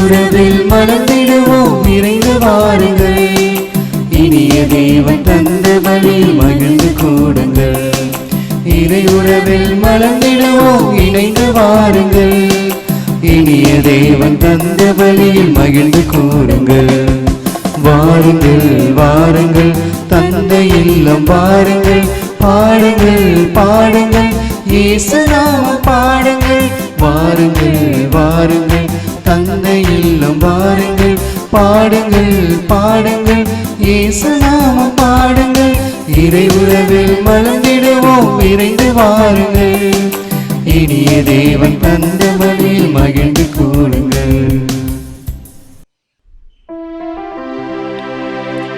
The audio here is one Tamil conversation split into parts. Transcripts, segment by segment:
உறவில் மலர்ந்திடுவோம் நிறைந்து வாருங்கள். இனிய தேவன் தந்த பலியில் மகிழ்ந்து கூடுங்கள். இறை உறவில் மலர்ந்திடுவோம் இணைந்து வாருங்கள். இனிய தேவன் தந்த பலியில் மகிழ்ந்து கூடுங்கள். வாருங்கள் வாருங்கள் தந்தை இல்லம் வாருங்கள். பாடுங்கள் பாடுங்கள் இயேசு நாமம் பாடுங்கள். வாருங்கள் வாருங்கள் தந்தை இல்லம் வாருங்கள். பாடுங்கள் பாடுங்கள் இயேசு நாமம் பாடுங்கள். இறை உறவில் மலர்ந்திடுவோம் விரைந்து வாருங்கள். இனிய தேவன் தந்த பலியில் மகிழ்ந்து கூடுங்கள்.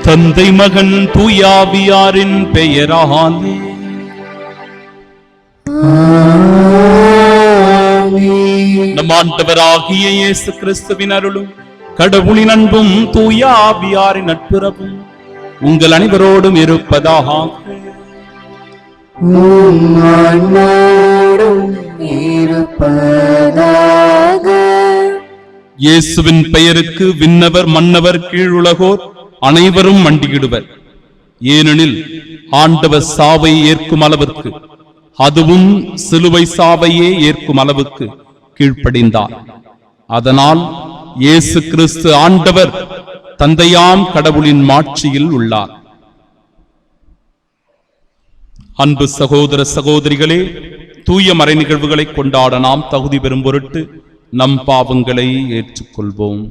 தந்தை மகன் தூயாவியாரின் பெயராலே நம் ஆண்டவராகிய இயேசு கிறிஸ்துவின் அருளும் கடவுளின் அன்பும் தூயாவியாரின் நட்புறவும் உங்கள் அனைவரோடும் இருப்பதாக. இயேசுவின் பெயருக்கு விண்ணவர் மன்னவர் கீழுலகோர் அனைவரும் மண்டியிடுவர். ஏனெனில் ஆண்டவர் சாவை ஏற்கும் அளவிற்கு, அதுவும் சிலுவை சாவையே ஏற்கும் அளவுக்கு கீழ்ப்படிந்தார். அதனால் இயேசு கிறிஸ்து ஆண்டவர் தந்தையாம் கடவுளின் மாட்சியில் உள்ளார். அன்பு சகோதர சகோதரிகளே, தூய மறை நிகழ்வுகளை கொண்டாட நாம் தகுதி பெறும் பொருட்டு நம் பாவங்களை ஏற்றுக்கொள்வோம்.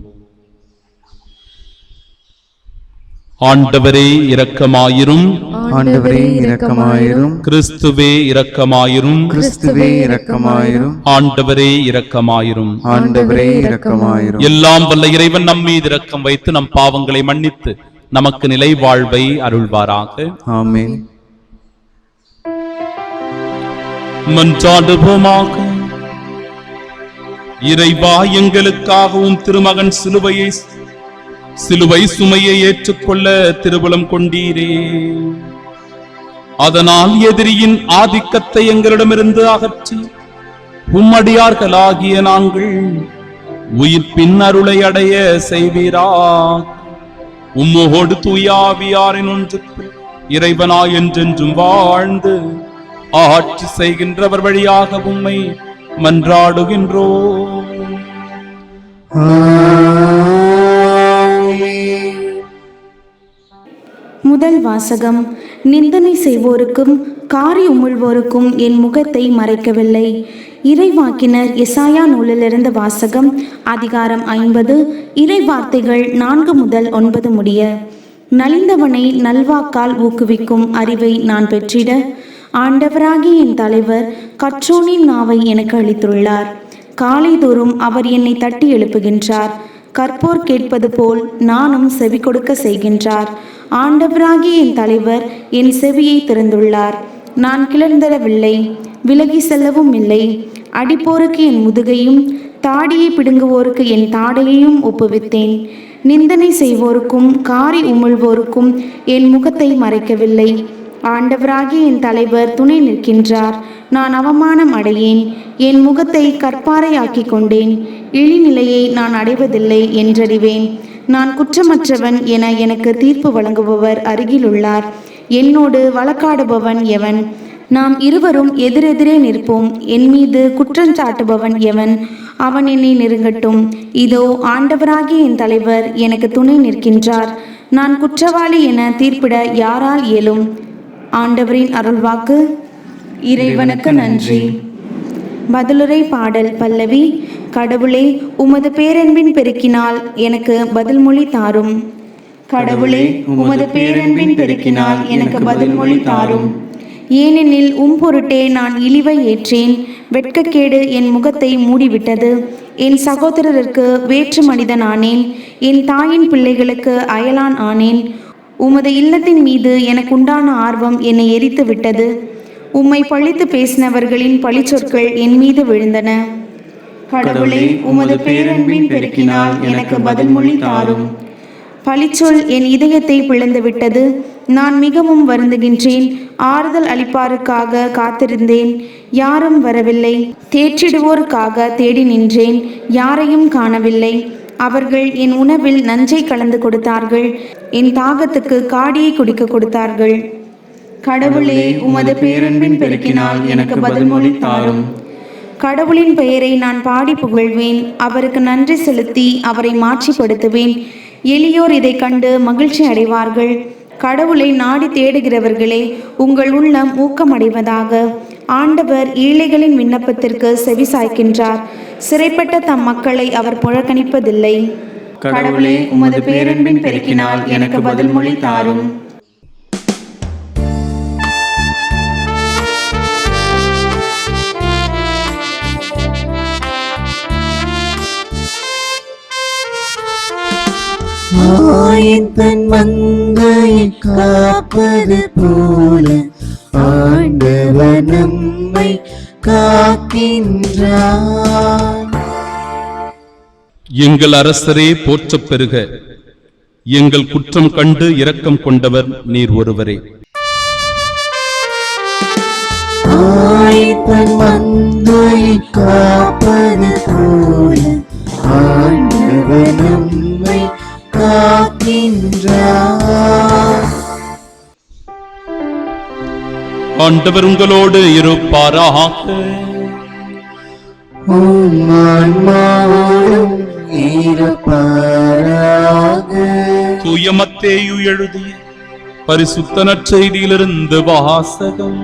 ஆண்டவரே இரக்கமாயிரும். ஆண்டவரே இரக்கமாயிரும். கிறிஸ்துவே இரக்கமாயிரும். கிறிஸ்துவே இரக்கமாயிரும். ஆண்டவரே இரக்கமாயிரும். ஆண்டவரே இரக்கமாயிரும். எல்லாம் வல்ல இறைவன் நம் மீது இரக்கம் வைத்து நம் பாவங்களை மன்னித்து நமக்கு நிலை வாழ்வை அருள்வாராக. ஆமென். மன்றாடுவோமாக. இறைவா, எங்களுக்காகவும் திருமகன் சிலுவை சுமையை ஏற்றுக்கொள்ள திருவுளம் கொண்டீரே. அதனால் எதிரியின் ஆதிக்கத்தை எங்களிடமிருந்து அகற்றி உம்மடியார்களாகிய நாங்கள் உயிர்ப்பின் அருளை அடைய செய்வீரா. உம்மோடு தூயாவியாரின் ஒன்றுக்கு இறைவனாய் என்றென்றும் வாழ்ந்து ஆட்சி செய்கின்றவர் வழியாக உம்மை மன்றாடுகின்றோம். முதல் வாசகம். நிந்தனை செய்வோருக்கும் காரி உமிழ்வோருக்கும் என் முகத்தை மறைக்கவில்லை. இறைவாக்கினர் எசாயா நூலிலிருந்து வாசகம். அதிகாரம் 50, இறை வார்த்தைகள் 4 முதல் 9 முடிய. நலிந்தவனை நல்வாக்கால் ஊக்குவிக்கும் அறிவை நான் பெற்றிட ஆண்டவராகிய என் தலைவர் கற்றோனின் நாவை எனக்கு அளித்துள்ளார். காலைதோறும் அவர் என்னை தட்டி எழுப்புகின்றார். கற்போர் கேட்பது போல் நானும் செவி கொடுக்க செய்கின்றார். ஆண்டவராகிய என் தலைவர் என் செவியை திறந்துள்ளார். நான் கிளர்ந்தரவில்லை, விலகி செல்லவும் இல்லை. அடிப்போருக்கு என் முதுகையும் தாடியை பிடுங்குவோருக்கு என் தாடையையும் ஒப்புவித்தேன். நிந்தனை செய்வோருக்கும் காரி உமிழ்வோருக்கும் என் முகத்தை மறைக்கவில்லை. ஆண்டவராகிய என் தலைவர் துணை நிற்கின்றார். நான் அவமானம் அடையேன். என் முகத்தை கற்பாறையாக்கி கொண்டேன். இழிநிலையை நான் அடைவதில்லை என்றறிவேன். நான் குற்றமற்றவன் என எனக்கு தீர்ப்பு வழங்குபவர் அருகிலுள்ளார். என்னோடு வழக்காடுபவன் எவன்? நாம் இருவரும் எதிரெதிரே நிற்போம். என் மீது குற்றஞ்சாட்டுபவன் எவன்? அவன் என்னை நெருங்கட்டும். இதோ ஆண்டவராகிய என் தலைவர் எனக்கு துணை நிற்கின்றார். நான் குற்றவாளி என தீர்ப்பிட யாரால் இயலும்? ஆண்டவரின் அருள்வாக்கு. இறைவனுக்கு நன்றி. பதிலுரை பாடல் பல்லவி. கடவுளே, உமது பேரன்பின் பெருக்கினால் எனக்கு பதில் மொழி தாரும். கடவுளே, உமது பேரன்பின் பெருக்கினால் எனக்கு பதில் மொழி தாரும். ஏனெனில் பொருட்டே நான் இழிவை ஏற்றேன். வெட்கக்கேடு என் முகத்தை மூடிவிட்டது. என் சகோதரருக்கு வேற்று மனிதன் ஆனேன். என் தாயின் பிள்ளைகளுக்கு அயலான் ஆனேன். உமது இல்லத்தின் மீது எனக்கு உண்டான ஆர்வம் என்னை எரித்து விட்டது. உம்மை பழித்து பேசினவர்களின் பழிச்சொற்கள் என் மீது விழுந்தன. கடவுளே, உமது பேரன்பின் பெருக்கினால் எனக்கு பதில் மொழி தாரும். பழிச்சொல் என் இதயத்தை பிளந்து விட்டது. நான் மிகவும் வருந்துகின்றேன். ஆறுதல் அளிப்பாருக்காக காத்திருந்தேன், யாரும் வரவில்லை. தேற்றிடுவோருக்காக தேடி நின்றேன், யாரையும் காணவில்லை. அவர்கள் என் உணவில் நஞ்சை கலந்து கொடுத்தார்கள், என் தாகத்துக்கு காடியை குடிக்க கொடுத்தார்கள். கடவுளே, உமது பேரன்பின் பெருக்கினால் எனக்கு பதில்மொழி தாரும். கடவுளின் பெயரை நான் பாடி புகழ்வேன், அவருக்கு நன்றி செலுத்தி அவரை மாட்சிப்படுத்துவேன். எளியோர் இதை கண்டு மகிழ்ச்சி அடைவார்கள். கடவுளை நாடி தேடுகிறவர்களே, உங்கள் உள்ளம் ஊக்கமடைவதாக. ஆண்டவர் ஏழைகளின் விண்ணப்பத்திற்கு செவிசாய்க்கின்றார். சிறைப்பட்ட தம் மக்களை அவர் புறக்கணிப்பதில்லை. கடவுளே, உமது பேரன்பின் பெருக்கினால் எனக்கு பதில்மொழி தாரும். தன் மங்கையை காப்பது போல ஆண்டவர் நம்மை காக்கின்றார். எங்கள் அரசரே போற்றப் பெறுக. எங்கள் குற்றம் கண்டு இரக்கம் கொண்டவர் நீர் ஒருவரே. தன் மங்கையை காப்பது போல ஆண்டவர் நம்மை காக்கின்றார். ஆண்டவர் உங்களோடு இருப்பாராக. உம் ஆன்மாவோடும் இருப்பாராக. தூய மத்தேயு எழுதிய பரிசுத்த நற்செய்தியிலிருந்து வாசகம்.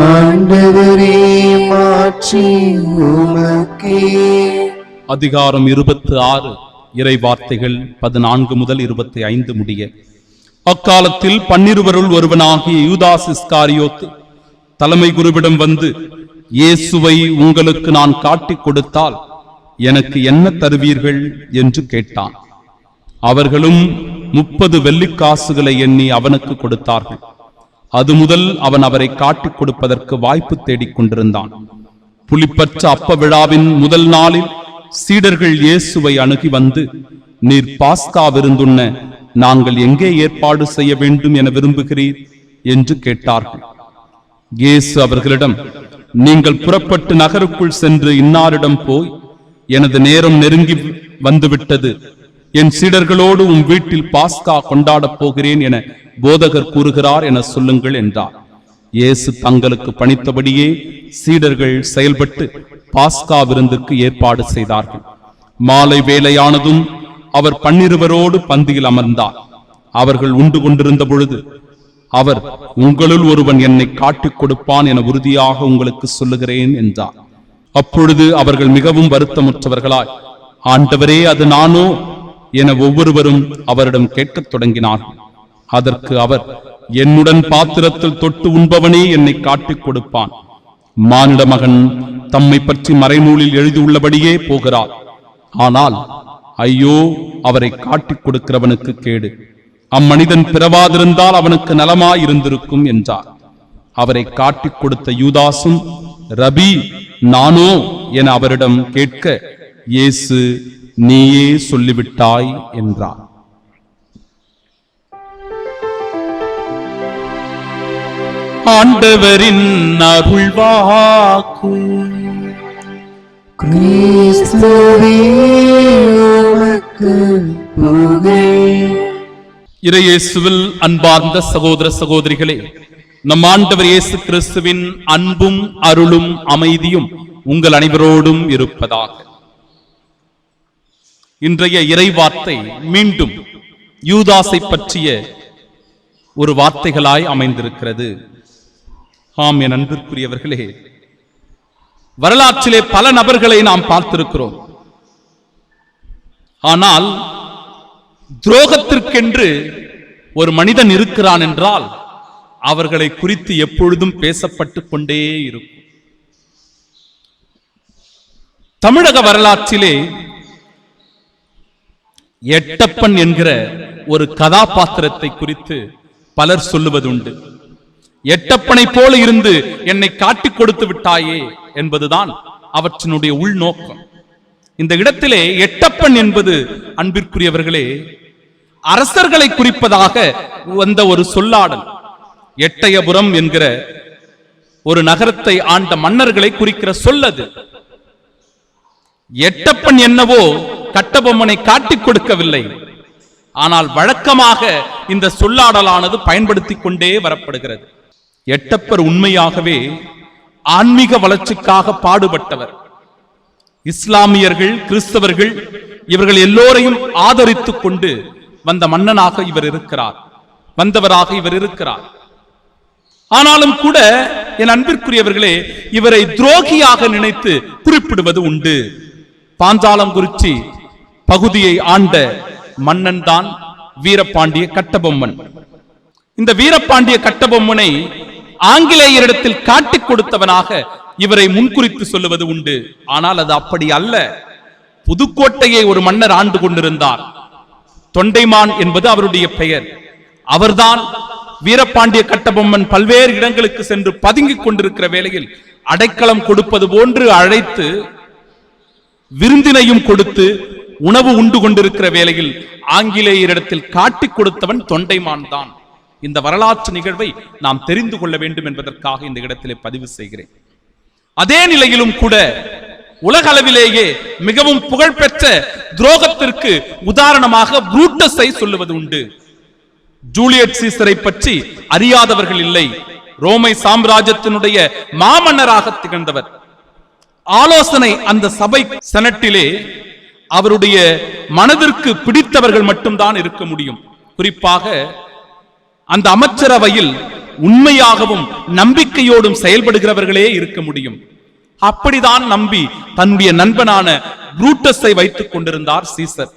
ஆண்டவரே, மாட்சி உமக்கே. அதிகாரம் 26, இறை வார்த்தைகள் 14 முதல் 25 முடிய. அக்காலத்தில் 12 ஒருவனாகிய யூதாஸ் இஸ்காரியோத்து தலைமை குருவிடம் வந்து, இயேசுவை உங்களுக்கு நான் காட்டிக் கொடுத்தால் எனக்கு என்ன தருவீர்கள் என்று கேட்டான். அவர்களும் 30 வெள்ளிக்காசுகளை எண்ணி அவனுக்கு கொடுத்தார்கள். அது முதல் அவன் அவரை காட்டிக் கொடுப்பதற்கு வாய்ப்பு தேடிக் கொண்டிருந்தான். புளிப்பற்ற அப்ப விழாவின் முதல் நாளில் சீடர்கள் இயேசுவை அணுகி வந்து, நீர் பாஸ்கா விருந்துண்ண நாங்கள் எங்கே ஏற்பாடு செய்ய வேண்டும் என விரும்புகிறீர் என்று கேட்டார்கள். இயேசு அவர்களிடம், நீங்கள் புறப்பட்டு நகருக்குள் சென்று இன்னாரிடம் போய், எனது நேரம் நெருங்கி வந்துவிட்டது, என் சீடர்களோடு உம் வீட்டில் பாஸ்கா கொண்டாடப் போகிறேன் என போதகர் கூறுகிறார் என சொல்லுங்கள் என்றார். இயேசு தங்களுக்கு பணித்தபடியே சீடர்கள் செயல்பட்டு பாஸ்கா விருந்துக்கு ஏற்பாடு செய்தார்கள். மாலை வேளையானதும் அவர் 12 பந்தியில் அமர்ந்தார். அவர்கள் உண்டு கொண்டிருந்த பொழுது அவர், உங்களுள் ஒருவன் என்னை காட்டிக் கொடுப்பான் என உறுதியாக உங்களுக்கு சொல்லுகிறேன் என்றார். அப்பொழுது அவர்கள் மிகவும் வருத்தமுற்றவர்களாய், ஆண்டவரே, அது நானோ என ஒவ்வொருவரும் அவரிடம் கேட்கத் தொடங்கினார்கள். அதற்கு அவர், என்னுடன் பாத்திரத்தில் தொட்டு உண்பவனே என்னை காட்டிக் கொடுப்பான். மானிட மகன் தம்மை பற்றி மறைநூலில் எழுதியுள்ளபடியே போகிறார். ஆனால் ஐயோ, அவரை காட்டிக் கொடுக்கிறவனுக்கு கேடு. அம்மனிதன் பிறவாதிருந்தால் அவனுக்கு நலமாயிருந்திருக்கும் என்றார். அவரை காட்டிக் கொடுத்த யூதாசும், ரபி, நானோ என அவரிடம் கேட்க, இயேசு, நீயே சொல்லிவிட்டாய் என்றார். ஆண்டவரின் அருள்வாக்கு. கிறிஸ்துவே, உமக்கு புகழ். இறையேசுவில் அன்பார்ந்த சகோதர சகோதரிகளே, நம் ஆண்டவர் இயேசு கிறிஸ்துவின் அன்பும் அருளும் அமைதியும் உங்கள் அனைவரோடும் இருப்பதாக. இன்றைய இறை வார்த்தை மீண்டும் யூதாசை பற்றிய ஒரு வார்த்தைகளாய் அமைந்திருக்கிறது. ஆம், என் அன்பிற்குரியவர்களே, வரலாற்றிலே பல நபர்களை நாம் பார்த்திருக்கிறோம். ஆனால் துரோகத்திற்கென்று ஒரு மனிதன் இருக்கிறான் என்றால் அவர்களை குறித்து எப்பொழுதும் பேசப்பட்டுக் கொண்டே இருக்கும். தமிழக வரலாற்றிலே எட்டப்பன் என்கிற ஒரு கதாபாத்திரத்தை குறித்து பலர் சொல்லுவதுண்டு. எட்டப்பனை போல இருந்து என்னை காட்டிக் கொடுத்து விட்டாயே என்பதுதான் அவற்றினுடைய உள்நோக்கம். இந்த இடத்திலே எட்டப்பன் என்பது, அன்பிற்குரியவர்களே, அரசர்களை குறிப்பதாக வந்த ஒரு சொல்லாடல். எட்டயபுரம் என்கிற ஒரு நகரத்தை ஆண்ட மன்னர்களை குறிக்கிற சொல்லது. எட்டப்பன் என்னவோ கட்டபொம்மனை காட்டிக் கொடுக்கவில்லை. ஆனால் வழக்கமாக இந்த சொல்லாடலானது பயன்படுத்திக் கொண்டே வரப்படுகிறது. எட்டப்பர் உண்மையாகவே ஆன்மீக வளர்ச்சிக்காக பாடுபட்டவர். இஸ்லாமியர்கள், கிறிஸ்தவர்கள் இவர்கள் எல்லோரையும் ஆதரித்துக் கொண்டு வந்த மன்னனாக இவர் இருக்கிறார், வந்தவராக இவர் இருக்கிறார். ஆனாலும் கூட என் அன்பிற்குரியவர்களே, இவரை துரோகியாக நினைத்து குறிப்பிடுவது உண்டு. பாஞ்சாலங்குறிச்சி பகுதியை ஆண்ட மன்னன் தான் வீரபாண்டிய கட்டபொம்மன். இந்த வீரபாண்டிய கட்டபொம்மனை ஆங்கிலேயரிடத்தில் காட்டிக் கொடுத்தவனாக இவரை முன்குறித்து சொல்லுவது உண்டு. ஆனால் அது அப்படி அல்ல. புதுக்கோட்டையை ஒரு மன்னர் ஆண்டு கொண்டிருந்தார். தொண்டைமான் என்பது அவருடைய பெயர். அவர்தான் வீரபாண்டிய கட்டபொம்மன் பல்வேறு இடங்களுக்கு சென்று பதுங்கிக் கொண்டிருக்கிற வேளையில் அடைக்கலம் கொடுப்பது போன்று அழைத்து விருந்தினையும் கொடுத்து உணவு உண்டு கொண்டிருக்கிற வேளையில் ஆங்கிலேயரிடத்தில் காட்டிக் கொடுத்தவன் தொண்டைமான் தான். இந்த வரலாற்று நிகழ்வை நாம் தெரிந்து கொள்ள வேண்டும் என்பதற்காக இந்த இடத்திலே பதிவு செய்கிறேன். அதே நிலையிலும் கூட உலக அளவிலேயே மிகவும் புகழ்பெற்ற துரோகத்திற்கு உதாரணமாக புரூட்டஸை சொல்லுவது உண்டு. ஜூலியட் சீசரை பற்றி அறியாதவர்கள் இல்லை. ரோமை சாம்ராஜ்யத்தினுடைய மாமன்னராக திகழ்ந்தவர். ஆலோசனை அந்த சபை செனட்டிலே அவருடைய மனதிற்கு பிடித்தவர்கள் மட்டும்தான் இருக்க முடியும். குறிப்பாக அந்த அமைச்சரவையில் உண்மையாகவும் நம்பிக்கையோடும் செயல்படுகிறவர்களே இருக்க முடியும். அப்படிதான் நம்பி தன்னுடைய நண்பனான புரூட்டஸை வைத்துக் கொண்டிருந்தார் சீசர்.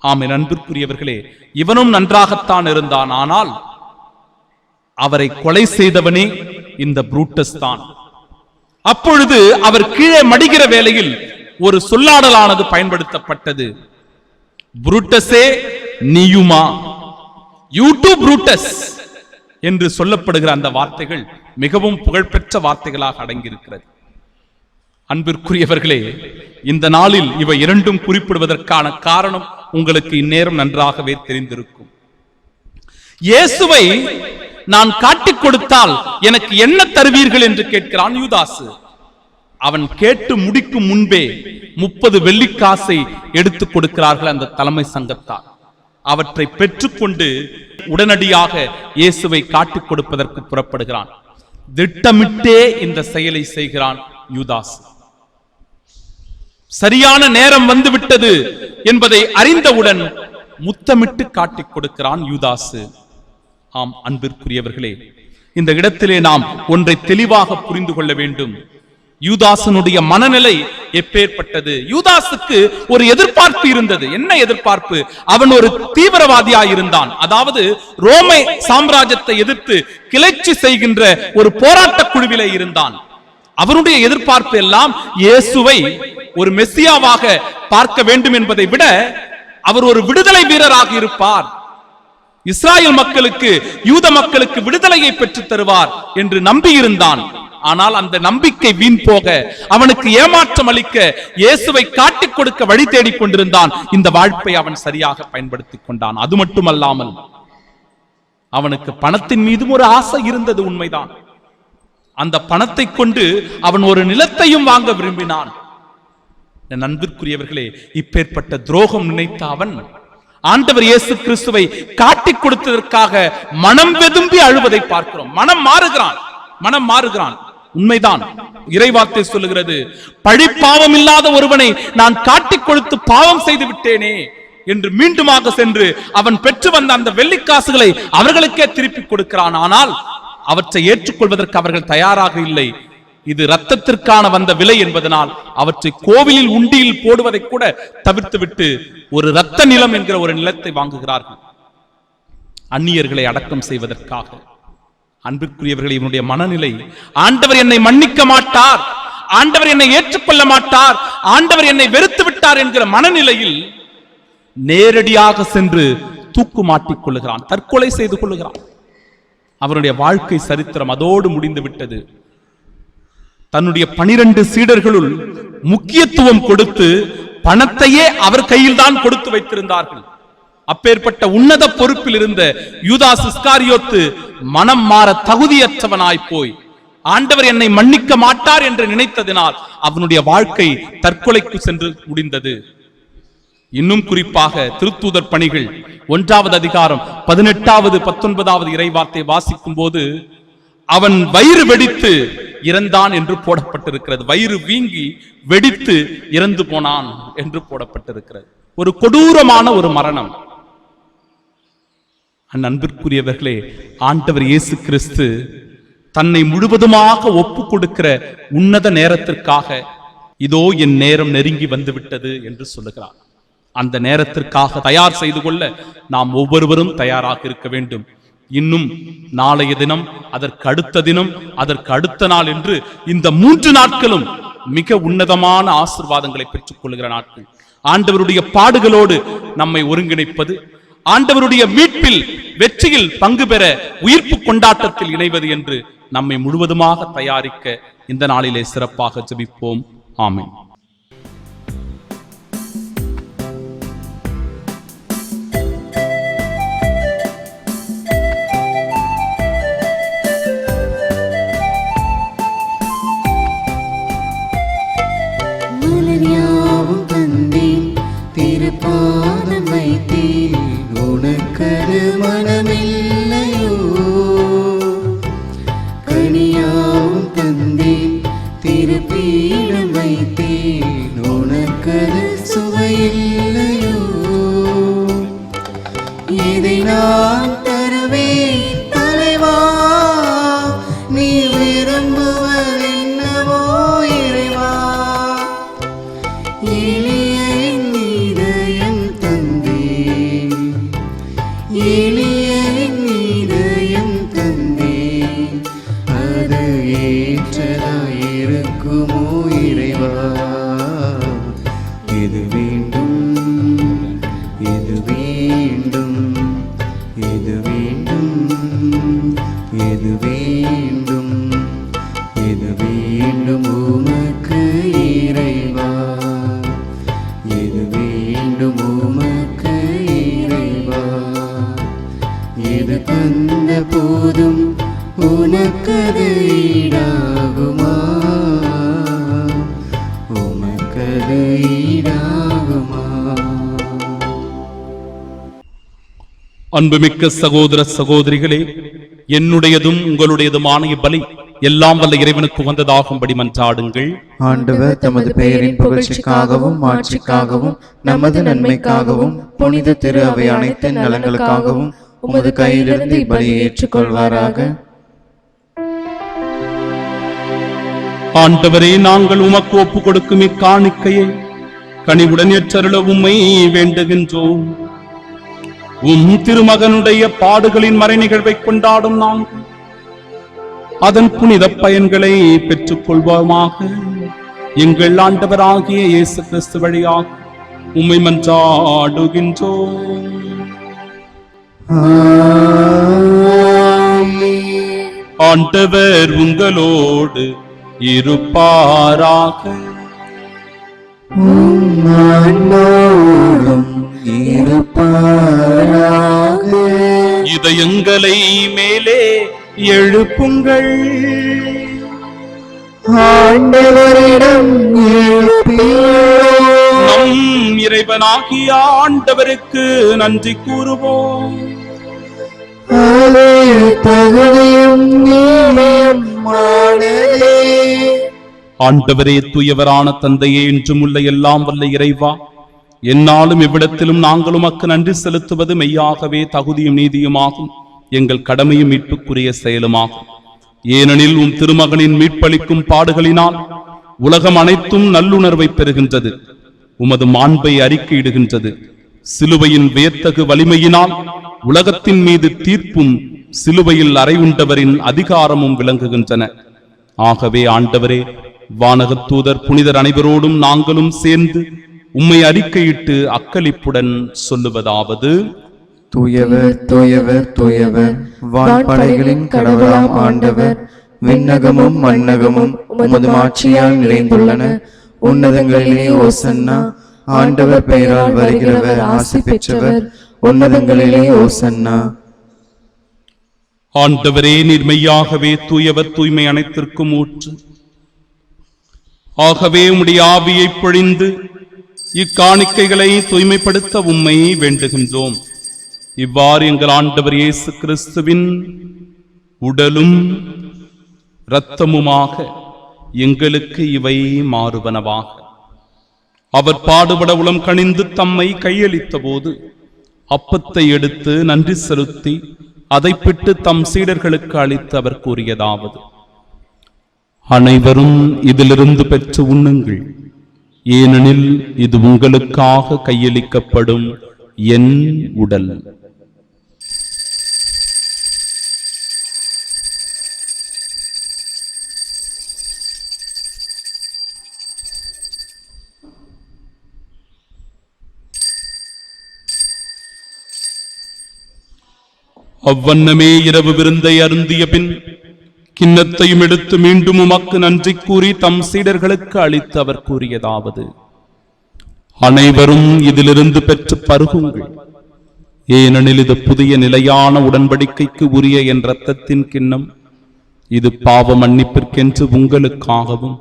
ஆமென். அன்பிற்குரியவர்களே, இவனும் நன்றாகத்தான் இருந்தான். ஆனால் அவரை கொலை செய்தவனே இந்த புரூட்டஸ் தான். அப்பொழுது அவர் கீழே மடிகிற வேளையில் ஒரு சொல்லாடலானது பயன்படுத்தப்பட்டது. புரூட்டஸே நீயுமா, யூ டு புரூட்டஸ் என்று சொல்லப்படுகிற அந்த வார்த்தைகள் மிகவும் புகழ்பெற்ற வார்த்தைகளாக அடங்கியிருக்கிறது. அன்பிற்குரியவர்களே, இந்த நாளில் இவை இரண்டும் குறிப்பிடுவதற்கான காரணம் உங்களுக்கு இந்நேரம் நன்றாகவே தெரிந்திருக்கும். இயேசுவை நான் காட்டிக் கொடுத்தால் எனக்கு என்ன தருவீர்கள் என்று கேட்கிறான் யூதாசு. அவன் கேட்டு முடிக்கும் முன்பே 30 வெள்ளிக்காசை எடுத்துக் கொடுக்கிறார்கள் அந்த தலைமை சங்கத்தார். அவற்றை பெற்றுக்கொண்டு உடனடியாக இயேசுவை காட்டிக் கொடுப்பதற்கு புறப்படுகிறான். திட்டமிட்டே இந்த செயலை செய்கிறான் யூதாசு. சரியான நேரம் வந்துவிட்டது என்பதை அறிந்தவுடன் முத்தமிட்டு காட்டிக் கொடுக்கிறான் யூதாசு. ஆம் அன்பிற்குரியவர்களே, இந்த இடத்திலே நாம் ஒன்றை தெளிவாக புரிந்து கொள்ள வேண்டும். யூதாசனுடைய மனநிலை எப்பேற்பட்டது? யூதாசுக்கு ஒரு எதிர்பார்ப்பு இருந்தது. என்ன எதிர்பார்ப்பு? அவன் ஒரு தீவிரவாதியாய் இருந்தான். அதாவது ரோமை சாம்ராஜ்யத்தை எதிர்த்து கிளர்ச்சி செய்கின்ற ஒரு போராட்ட குழுவிலே இருந்தான். அவனுடைய எதிர்பார்ப்பு எல்லாம் இயேசுவை ஒரு மெசியாவாக பார்க்க வேண்டும் என்பதை விட அவர் ஒரு விடுதலை வீரராக இருப்பார், இஸ்ராயல் மக்களுக்கு, யூத மக்களுக்கு விடுதலையை பெற்றுத் தருவார் என்று நம்பியிருந்தான். ஆனால் அந்த நம்பிக்கை வீண் போக, அவனுக்கு ஏமாற்றம் அளிக்க இயேசுவை காட்டிக் கொடுக்க வழி தேடிக் கொண்டிருந்தான். இந்த வாழ்ப்பை அவன் சரியாக பயன்படுத்திக் கொண்டான். அது மட்டுமல்லாமல் அவனுக்கு பணத்தின் மீதும் ஒரு ஆசை இருந்தது, உண்மைதான். அந்த பணத்தை கொண்டு அவன் ஒரு நிலத்தையும் வாங்க விரும்பினான். என் அன்பிற்குரியவர்களே, இப்பேற்பட்ட துரோகம் நினைத்த அவன் ஆண்டவர் இயேசு கிறிஸ்துவை காட்டிக் கொடுத்ததற்காக மனம் வெதும்பி அழுவதை பார்க்கிறோம். மனம் மாறுகிறான். உண்மைதான். இறைவார்த்தை சொல்லுகிறது, பழிப்பாவம் இல்லாத ஒருவனை நான் காட்டிக் கொடுத்து பாவம் செய்து விட்டேனே என்று மீண்டுமாக சென்று அவன் பெற்று வந்த அந்த வெள்ளிக்காசுகளை அவர்களுக்கே திருப்பி கொடுக்கிறான். ஆனால் அவற்றை ஏற்றுக்கொள்வதற்கு அவர்கள் தயாராக இல்லை. இது இரத்தத்திற்கான வந்த விலை என்பதனால் அவற்றை கோவிலில் உண்டியில் போடுவதை கூட தவிர்த்துவிட்டு ஒரு இரத்த நிலம் என்கிற ஒரு நிலத்தை வாங்குகிறார்கள், அந்நியர்களை அடக்கம் செய்வதற்காக. அன்பிற்குரியவர்களை, இவனுடைய மனநிலை, ஆண்டவர் என்னை மன்னிக்க மாட்டார், ஆண்டவர் என்னை ஏற்றுக்கொள்ள மாட்டார், ஆண்டவர் என்னை வெறுத்து விட்டார் என்கிற மனநிலையில் நேரடியாக சென்று தூக்கு மாட்டிக் கொள்ளுகிறான், தற்கொலை செய்து கொள்ளுகிறான். அவனுடைய வாழ்க்கை சரித்திரம் அதோடு முடிந்து விட்டது. தன்னுடைய 12 சீடர்களுள் முக்கியத்துவம் கொடுத்து பணத்தையே அவர் கையில் தான் கொடுத்து வைத்திருந்தார்கள். அப்பேற்பட்ட உன்னத பொறுப்பில் இருந்த யூதாஸ் இஸ்காரியோத்து மனம் மாற தகுதியற்றவனாய் போய் ஆண்டவர் என்னை மன்னிக்க மாட்டார் என்று நினைத்ததினால் அவனுடைய வாழ்க்கை தற்கொலைக்கு சென்று முடிந்தது. இன்னும் குறிப்பாக திருத்தூதர் பணிகள் 1வது அதிகாரம் 18வது 19வது இறைவார்த்தை வாசிக்கும் போது அவன் வயிறு வெடித்து இறந்தான் என்று போடப்பட்டிருக்கிறது. வயிறு வீங்கி வெடித்து இறந்து போனான் என்று போடப்பட்டிருக்கிறது. ஒரு கொடூரமான ஒரு மரணம். அன்பிற்குரியவர்களே, ஆண்டவர் இயேசு கிறிஸ்து தன்னை முழுவதுமாக ஒப்பு கொடுக்கிற உன்னத நேரத்திற்காக இதோ என் நேரம் நெருங்கி வந்துவிட்டது என்று சொல்லுகிறார். அந்த நேரத்திற்காக தயார் செய்து கொள்ள நாம் ஒவ்வொருவரும் தயாராக இருக்க வேண்டும். இன்னும் நாளைய தினம், அதற்கு அடுத்த தினம், அதற்கு அடுத்த நாள் என்று இந்த 3 நாட்களும் மிக உன்னதமான ஆசீர்வாதங்களை பெற்றுக் கொள்கிற நாட்கள். ஆண்டவருடைய பாடுகளோடு நம்மை ஒருங்கிணைப்பது, ஆண்டவருடைய மீட்பில் வெற்றியில் பங்கு பெற உயிர்ப்பு கொண்டாட்டத்தில் இணைவது என்று நம்மை முழுவதுமாக தயாரிக்க இந்த நாளிலே சிறப்பாக ஜெபிப்போம். ஆமென். மலர்யாவும் தந்தேன், திருப்பாதம் வைத்தேன், உனக்கது மனமில்லையோ? கனியாவும் தந்தேன், திருப்பீடம் வைத்தேன், உனக்கது சுவையில்லையோ? இதை நான் தருவேன் தலைவா, நீ விரும்புவதென்னவோ இறைவா. எளியரின் இதயம் தந்தேன், எளியரின் இதயம் தந்தேன், அது ஏற்றதாயிருக்குமோ இறைவா? எது வேண்டும், எது வேண்டும், எது வேண்டும், எது வேண்டும், எது வேண்டும் உமக்கு இறைவா? எது வேண்டும் உமக்கு இறைவா? எது தந்த போதும் உனக்கது ஈடாகுமா? உமக்கது ஈடாகுமா? அன்புமிக்க சகோதர சகோதரிகளே, என்னுடையதும் உங்களுடையதுமான இப்பலி எல்லாம் வல்ல இறைவனுக்கு வந்ததாகும்படி மன்றாடுங்கள். ஆண்டவர் தமது பெயரின் புகழ்ச்சிக்காகவும் மாட்சிக்காகவும் நமது நன்மைக்காகவும் புனித திரு அவை அனைத்து நலங்களுக்காகவும் உமது கையிலிருந்து இப்பலியை ஏற்றுக்கொள்வாராக. ஆண்டவரே, நாங்கள் உமக்கு ஒப்பு கொடுக்கும் இக்காணிக்கையை கனிவுடன் ஏற்றருள உம்மை வேண்டுகின்றோம். உம் திருமகனுடைய பாடுகளின் மறை நிகழ்வை கொண்டாடும் நாங்கள் அதன் புனித பயன்களை பெற்றுக் கொள்வோமாக. எங்கள் ஆண்டவராகிய இயேசு கிறிஸ்து வழியாக உம்மை மன்றாடுகின்றோம். ஆண்டவர் உங்களோடு இருப்பாராக. ஆன்மாவோடும் இருப்பாராக. இதயங்களை மேலே எழுப்புங்கள். ஆண்டவரிடம் எழுப்பியுள்ளோம். நம் இறைவனாகிய ஆண்டவருக்கு நன்றி கூறுவோம். அது தகுதியும் நீதியுமானதே. ஆண்டவரே, தூயவரான தந்தையே, என்றும் உள்ள எல்லாம் வல்ல இறைவா, என்னாலும் இவ்விடத்திலும் நாங்கள் உமக்கு நன்றி செலுத்துவது மெய்யாகவே தகுதியும் நீதியுமாகும், எங்கள் கடமையும் மீட்புக்குரிய செயலுமாகும். ஏனெனில் உம் திருமகனின் மீட்பளிக்கும் பாடுகளினால் உலகம் அனைத்தும் நல்லுணர்வை பெறுகின்றது, உமது மாண்பை அறிக்கையிடுகின்றது. சிலுவையின் வியத்தகு வலிமையினால் உலகத்தின் மீது தீர்ப்பும் சிலுவையில் அறையுண்டவரின் அதிகாரமும் விளங்குகின்றன. ஆகவே ஆண்டவரே, வானகத் தூதர் புனிதர் அனைவரோடும் நாங்களும் சேர்ந்து உம்மை அறிக்கையிட்டு அக்களிப்புடன் சொல்லுவதாவது: தூயவர் தூயவர் தூயவர், வான்படைகளின் கடவுளாம் ஆண்டவர், விண்ணகமும் மண்ணகமும் உமது மாட்சியால் நிறைந்துள்ளன. உன்னதங்களிலே ஓசன்னா. ஆண்டவர் பெயரால் வருகிறவர் ஆசி பெற்றவர். உன்னதங்களிலே ஓசன்னா. ஆண்டவரே, நீர் மெய்யாகவே தூயவர், தூய்மை அனைத்திற்கும் ஊற்று. ஆகவே உம்முடைய ஆவியை பொழிந்து இக்காணிக்கைகளை தூய்மைப்படுத்த உம்மை வேண்டுகின்றோம். இவ்வாறு எங்கள் ஆண்டவர் இயேசு கிறிஸ்துவின் உடலும் இரத்தமுமாக எங்களுக்கு இவை மாறுவனவாக. அவர் பாடுபட உளம் கனிந்து தம்மை கையளித்த போது அப்பத்தை எடுத்து நன்றி செலுத்தி அதை பிட்டு தம் சீடர்களுக்கு அளித்து அவர் கூறியதாவது: அனைவரும் இதிலிருந்து பெற்று உண்ணுங்கள், ஏனெனில் இது உங்களுக்காக கையளிக்கப்படும் என் உடல். அவ்வண்ணமே இரவு விருந்தை அருந்திய பின் கிண்ணத்தையும் எடுத்து மீண்டும் உமக்கு நன்றி கூறி தம் சீடர்களுக்கு அளித்து அவர் கூறியதாவது: அனைவரும் இதிலிருந்து பெற்று பருகுங்கள், ஏனெனில் இது புதிய நிலையான உடன்படிக்கைக்கு உரிய என் இரத்தத்தின் கிண்ணம். இது பாவ மன்னிப்பிற்கென்று உங்களுக்காகவும்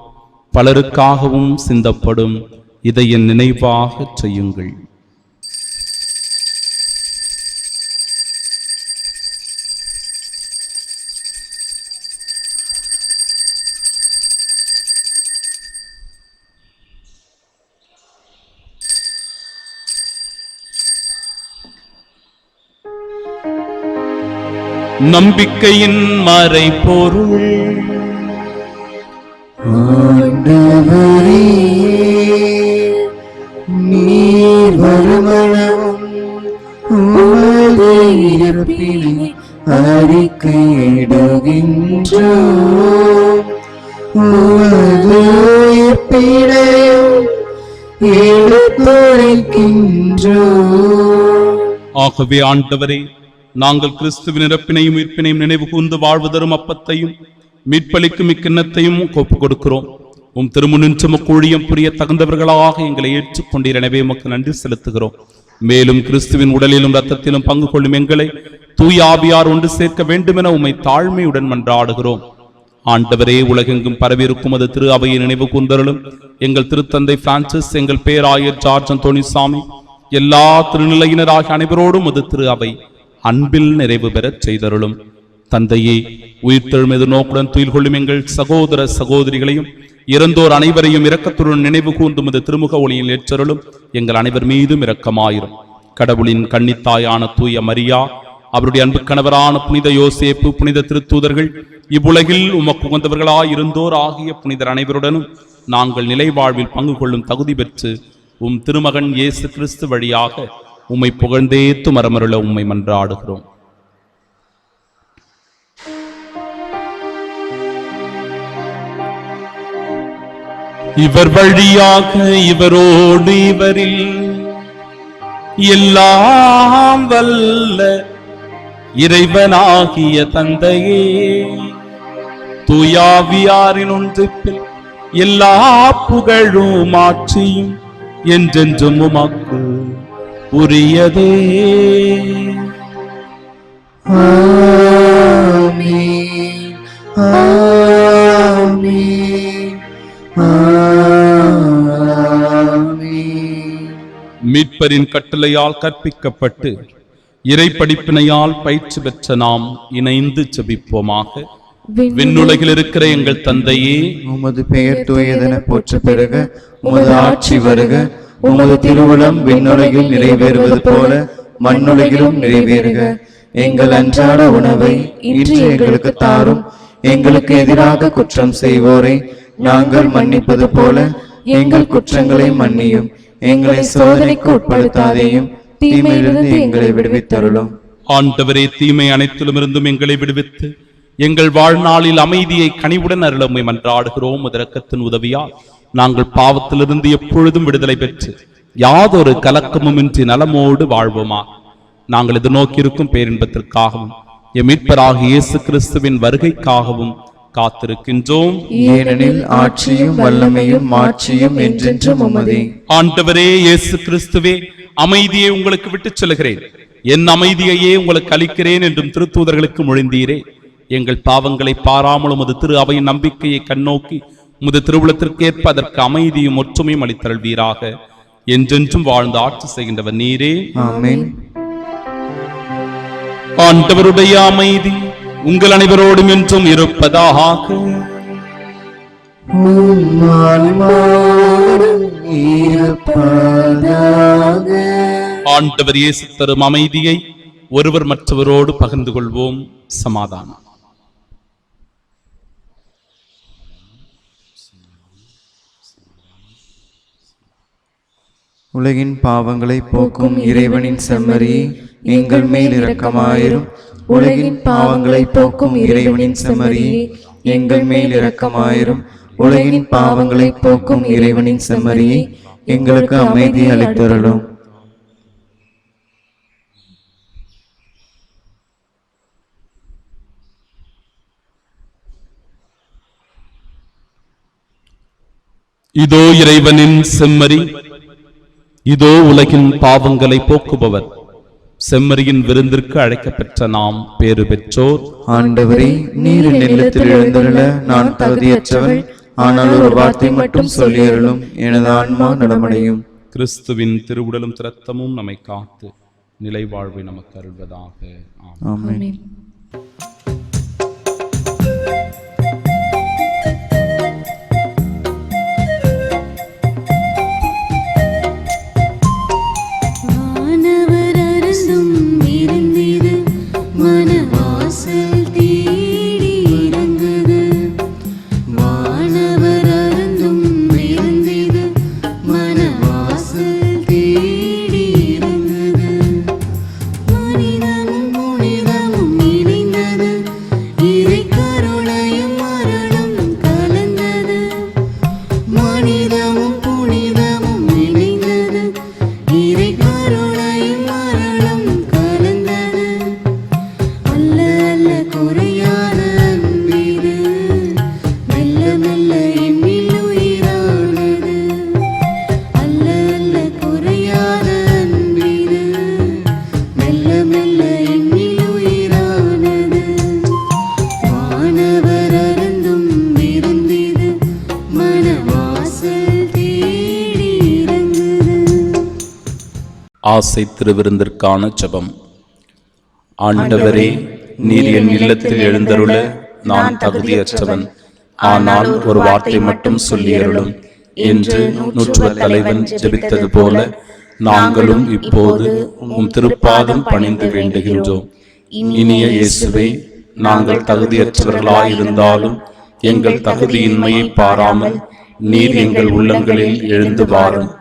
பலருக்காகவும் சிந்தப்படும். இதை என் நினைவாக செய்யுங்கள். நம்பிக்கையின் மறைபொருள். ஆண்டவரே, நீர் வருமளவும் உமது இறப்பினை அறிக்கையிடுகின்றோம். உமது உயிர்ப்பினையும் எடுத்துரைக்கின்றோம். ஆகவே ஆண்டவரே, நாங்கள் கிறிஸ்துவின் இறப்பினையும் உயிர்ப்பினையும் நினைவு கூர்ந்து வாழ்வு தரும் அப்பத்தையும் மீட்பளிக்கும் இக்கிண்ணத்தையும் ஒப்புக் கொடுக்கிறோம். உம் திருமுன்னின்று ஊழியம் புரிய தகுந்தவர்களாக எங்களை ஏற்றுக்கொண்டீர். எனவே உமக்கு நன்றி செலுத்துகிறோம். மேலும் கிறிஸ்துவின் உடலிலும் இரத்தத்திலும் பங்கு கொள்ளும் எங்களை தூய ஆவியார் ஒன்று சேர்க்க வேண்டும் என உம்மை தாழ்மையுடன் மன்றாடுகிறோம். ஆண்டவரே, உலகெங்கும் பரவியிருக்கும் அது திரு அவையை நினைவு கூர்ந்தருளும். எங்கள் திருத்தந்தை பிரான்சிஸ், எங்கள் பேராயர் ஜார்ஜ் அந்தோனிசாமி, எல்லா திருநிலையினராகிய அனைவரோடும் அது திரு அவை அன்பில் நிறைவு பெறச் செய்தருளும். தந்தையே, உயிர்த்தெழும் எதிர்நோக்குடன் துயில் கொள்ளும் எங்கள் சகோதர சகோதரிகளையும் இறந்தோர் அனைவரையும் இரக்கத்துடன் நினைவு கூர்ந்தும் இது திருமுக ஒளியில் ஏற்றருளும். எங்கள் அனைவர் மீதும் இரக்கமாயிரும். கடவுளின் கன்னித்தாயான தூய மரியா, அவருடைய அன்பு கணவரான புனித யோசேப்பு, புனித திருத்தூதர்கள், இவ்வுலகில் உமக்கு உகந்தவர்களாய் இருந்தோர் ஆகிய புனிதர் அனைவருடனும் நாங்கள் நிலை வாழ்வில் பங்கு கொள்ளும் தகுதி பெற்று உம் திருமகன் இயேசு கிறிஸ்து வழியாக உம்மை புகழ்ந்தேத்து மரமருள உம்மை மன்றாடுகிறோம். இவர் வழியாக இவரோடு இவரில் எல்லாம் வல்ல இறைவனாகிய தந்தையே, தூயாவியாரின் ஒன்றிப்பில் எல்லா புகழும் ஆட்சியும் என்றென்றும் உமக்கு உரியதே. ஆமென், ஆமென், ஆமென். மீட்பரின் கட்டளையால் கற்பிக்கப்பட்டு இறை படிப்பினையால் பயிற்சி பெற்ற நாம் இணைந்து ஜெபிப்போமாக. விண்ணுலகில் இருக்கிற எங்கள் தந்தையே, உமது பெயர் தூயதென போற்ற பெருக, உமது ஆட்சி வருக, உமது திருவுளம் விண்ணுலகில் நிறைவேறுவது போல மண்ணுலகிலும் நிறைவேறுக. எங்கள் அன்றாட உணவை இன்று எங்களுக்கு தாரும். எங்களுக்கு எதிராக குற்றம் செய்வோரை நாங்கள் மன்னிப்பது போல எங்கள் குற்றங்களை மன்னியும். எங்களை சோதனைக்கு உட்படுத்தாதேயும், தீமையிலிருந்து எங்களை விடுவித்தருளும். ஆண்டவரே, தீமை அனைத்திலும் இருந்தும் எங்களை விடுவித்து எங்கள் வாழ்நாளில் அமைதியை கனிவுடன் அருளமை மன்றாடுகிறோம். இரக்கத்தின் உதவியால் நாங்கள் பாவத்திலிருந்து எப்பொழுதும் விடுதலை பெற்று யாதொரு கலக்கமும் இன்றி நலமோடு வாழ்வோமா. நாங்கள் எதிர்நோக்கியிருக்கும் பேரின்பத்திற்காகவும் எம் மீட்பராகிய இயேசு கிறிஸ்துவின் வருகைக்காகவும் காத்திருக்கின்றோம். ஏனெனில் ஆட்சியும் வல்லமையும் மாட்சியும் என்றென்றும் உமதே. ஆண்டவரே இயேசு கிறிஸ்துவே, அமைதியை உங்களுக்கு விட்டுச் செல்கிறேன், என் அமைதியையே உங்களுக்கு அளிக்கிறேன் என்றும் திருத்தூதர்களுக்கு மொழிந்தீரே. எங்கள் பாவங்களை பாராமல் உமது திரு அவையின் நம்பிக்கையை கண்ணோக்கி உமது திருவுளத்திற்கேற்ப அதற்கு அமைதியும் ஒற்றுமையும் அளித்தருள்வீராக. என்றென்றும் வாழ்ந்து ஆட்சி செய்கின்றவர் நீரே. ஆமென். ஆண்டவருடைய அமைதி உங்கள் அனைவரோடும் என்றும் இருப்பதாக. உம் ஆன்மாவோடும் இருப்பதாக. ஆண்டவர் இயேசு தரும் அமைதியை ஒருவர் மற்றவரோடு பகிர்ந்து கொள்வோம். சமாதானம். உலகின் பாவங்களை போக்கும் இறைவனின் செம்மறி, எங்கள் மேல் இரக்கமாயிரும். உலகின் பாவங்களை போக்கும் இறைவனின் செம்மறி, எங்கள் மேல் இரக்கமாயிரும். உலகின் பாவங்களை போக்கும் இறைவனின் செம்மறியை எங்களுக்கு அமைதி அளித்தருளும். இதோ இறைவனின் செம்மறி, இதோ உலகின் பாவங்களை போக்குபவர். செம்மறியின் விருந்திற்கு அழைக்கப்பெற்ற நாம் பேறு பெற்றோர். ஆண்டவரே, நீர் என் இல்லத்தில் எழுந்தருள நான் தகுதியற்றவன். ஆனால் ஒரு வார்த்தை மட்டும் சொல்லியருளும், எனது ஆன்மா நலமடையும். கிறிஸ்துவின் திருவுடலும் இரத்தமும் நம்மை காத்து நிலை வாழ்வை நமக்கு அருள்வதாக. ஆமென். ஆமென். ஆசை திருவிருந்திற்கான ஜெபம். ஆண்டவரே, நீர் என் இல்லத்தில் எழுந்தருள நான் தகுதியற்றவன். ஆனால் ஒரு வார்த்தை மட்டும் சொல்லியருளும் என்று நூற்றுவ தலைவன் ஜெபித்தது போல நாங்களும் இப்போது உம் திருப்பாதம் பணிந்து வேண்டுகின்றோம். இனிய இயேசுவே, நாங்கள் தகுதியற்றவர்களாயிருந்தாலும் எங்கள் தகுதியின்மையை பாராமல் நீர் எங்கள் உள்ளங்களில் எழுந்து வாரும்.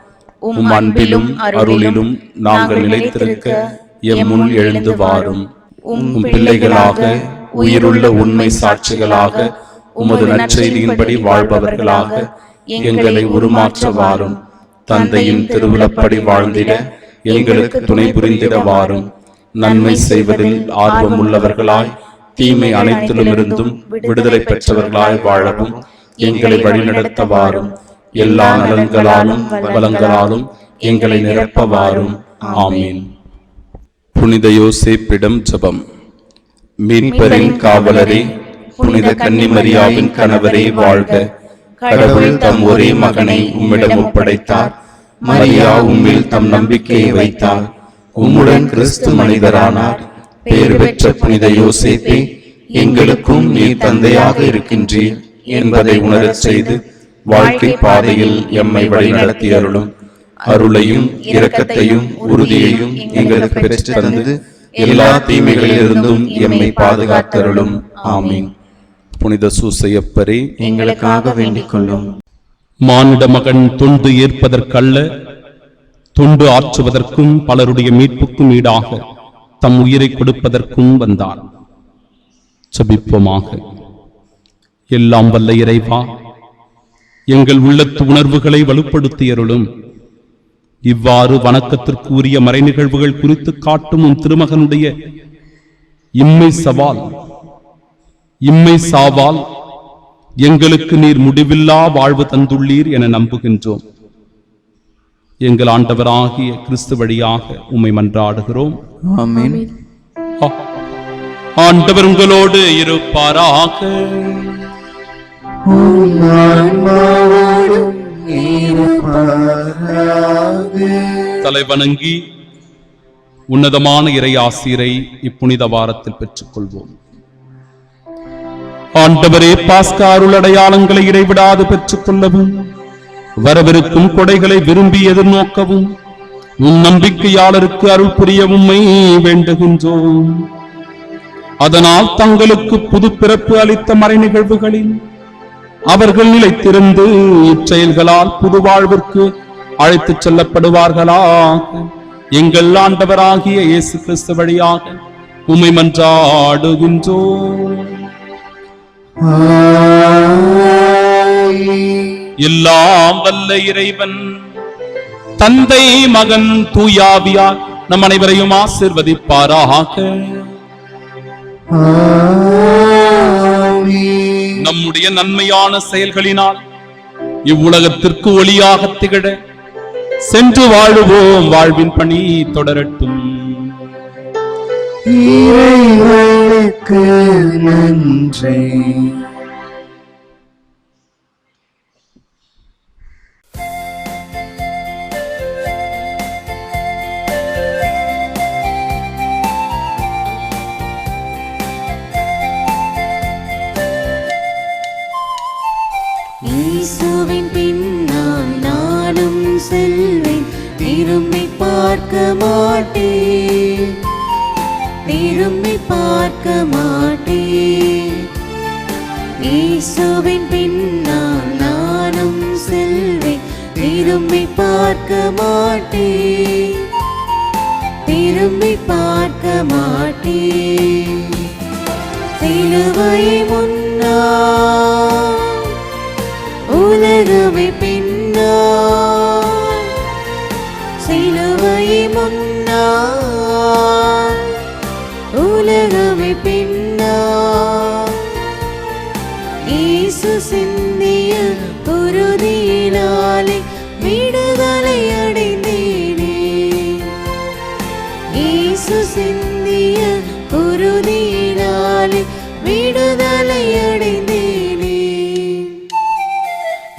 உம் அன்பிலும் அருளிலும் நாங்கள் நிலைத்திருக்க எம் முன் எழுந்து வாரும். உம் பிள்ளைகளாக, உயிருள்ள உண்மை சாட்சிகளாக, உமது நற்செய்தியின்படி வாழ்பவர்களாக எங்களை உருமாற்ற வாரும். தந்தையின் திருவிழப்படி வாழ்ந்திட எங்களுக்கு துணை புரிந்திட வாரும். நன்மை செய்வதில் ஆர்வம் உள்ளவர்களாய், தீமை அனைத்திலுமிருந்தும் விடுதலை பெற்றவர்களாய் வாழவும் எங்களை வழிநடத்த வாரும். எல்லா நலன்களாலும் வளங்களாலும் எங்களை நிரப்ப வாரும். ஆமீன். புனித யோசேப்பிடம் ஜெபம். மீட்பரின் காவலரே, புனித கன்னிமரியாவின் கணவரே வாழ்க. கடவுள் தம் ஒரே மகனை உம்மிடம் ஒப்படைத்தார். மரியா உம்மில் தம் நம்பிக்கையை வைத்தார். உம்முடன் கிறிஸ்து மனிதரானார். பேறு பெற்ற புனித யோசேப்பே, எங்களுக்கும் நீர் தந்தையாக இருக்கின்றீர் என்பதை உணரச் செய்து வாழ்க்கை பாதையில் எம்மை வழி நடத்தி அருளும். அருளையும் இரக்கத்தையும் உறுதியையும் எங்களுக்கு பெற்று தந்து எல்லா தீமைகளிலிருந்தும் எம்மை பாதுகாத்தருளும். ஆமீன். புனித சூசையப்பரே, எங்களுக்காக வேண்டிக் கொள்ளும். மானிட மகன் தொண்டு ஏற்பதற்கல்ல, தொண்டு ஆற்றுவதற்கும் பலருடைய மீட்புக்கும் ஈடாக தம் உயிரை கொடுப்பதற்கும் வந்தார். ஜெபிப்போமாக. எல்லாம் வல்ல இறைவா, எங்கள் உள்ளத்து உணர்வுகளை வலுப்படுத்தியருளும். இவ்வாறு வணக்கத்திற்கு உரிய மறை நிகழ்வுகள் குறித்து காட்டும் உன் திருமகனுடைய இம்மை சாவால் எங்களுக்கு நீர் முடிவில்லா வாழ்வு தந்துள்ளீர் என நம்புகின்றோம். எங்கள் ஆண்டவராகிய கிறிஸ்து வழியாக உம்மை மன்றாடுகிறோம். ஆமென். ஆண்டவர் உங்களோடு இருப்பாராக. உம் ஆன்மாவோடும் இருப்பாராக. தலை வணங்கி உன்னதமான இறை ஆசீரை இப்புனித வாரத்தில் பெற்றுக் கொள்வோம். ஆண்டவரே, பாஸ்கா அருள் அடையாளங்களை இடைவிடாது பெற்றுக் கொள்ளவும், வரவிருக்கும் கொடைகளை விரும்பி எதிர்நோக்கவும், உன் நம்பிக்கையாளருக்கு அருள் புரிய உம்மை வேண்டுகின்றோம். அதனால் தங்களுக்கு புது பிறப்பு அளித்த மறை நிகழ்வுகளில் அவர்கள் நிலைத்திருந்து இச்செயல்களால் புது வாழ்விற்கு அழைத்துச் செல்லப்படுவார்களாக. எங்கள் ஆண்டவராகிய இயேசு கிறிஸ்து வழியாக உம்மை மன்றாடுகின்றோம். எல்லாம் வல்ல இறைவன் தந்தை, மகன், தூயாவியார் நம் அனைவரையும் ஆசீர்வதிப்பாராக. நம்முடைய நன்மையான செயல்களினால் இவ்வுலகத்திற்கு ஒளியாக திகழ சென்று வாழுவோம். வாழ்வின் பணி தொடரட்டும். இறைவனுக்கு நன்றி. இயேசுவின் பின்னால் நானும் செல்வேன், திரும்பி பார்க்க மாட்டேன், திரும்பி பார்க்க மாட்டேன். இயேசுவின் பின்னால் நானும் செல்வேன், திரும்பி பார்க்க மாட்டேன், திரும்பி பார்க்க மாட்டேன். சிலுவை முன்னால் உலகமே பின்னால், சிலுவை முன்னால் உலகமே பின்னால். இயேசு சிந்திய குருதியினாலே விடுதலை அடைந்தேனே, இயேசு சிந்திய குருதியினாலே விடுதலை அடைந்தேனே.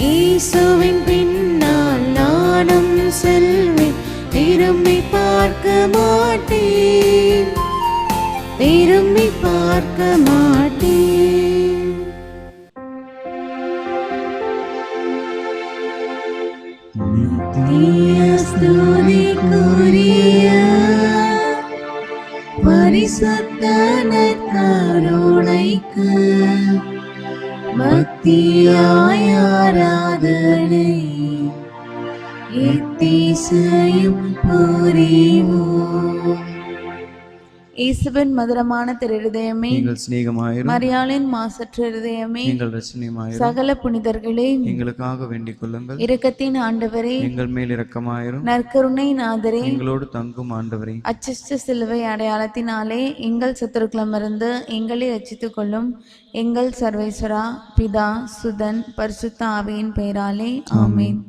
இயேசுவின் பின்னால் நானும் செல்வேன், திரும்பி பார்க்க மாட்டேன், திரும்பி பார்க்க மாட்டேன். நித்திய ஸ்துதிக்குரிய பரிசுத்த நற்கருணைக்கு பக்தியாய் ஆராதனை எத்திசையும் புரிவோம். இயேசுவின் மதுரமான திருஹிருதயமே, எங்கள் சிநேகமாயிரும். மரியாளின் மாசற்ற இருதயமே, எங்கள் ரட்சணியமாயிரும். சகல புனிதர்களே, எங்களுக்காக வேண்டிக் கொள்ளுங்கள். இரக்கத்தின் ஆண்டவரே, எங்கள் மேல் இரக்கமாயிரும். நற்கருணை நாதரே, எங்களோடு தங்கும் ஆண்டவரே, அச்சிஷ்ட சிலுவை அடையாளத்தினாலே எங்கள் சத்துருக்களமிருந்து எங்களை ரட்சித்துக் கொள்ளும். எங்கள் சர்வேஸ்வரா, பிதா, சுதன், பரிசுத்த ஆவியின் பெயராலே ஆமென்.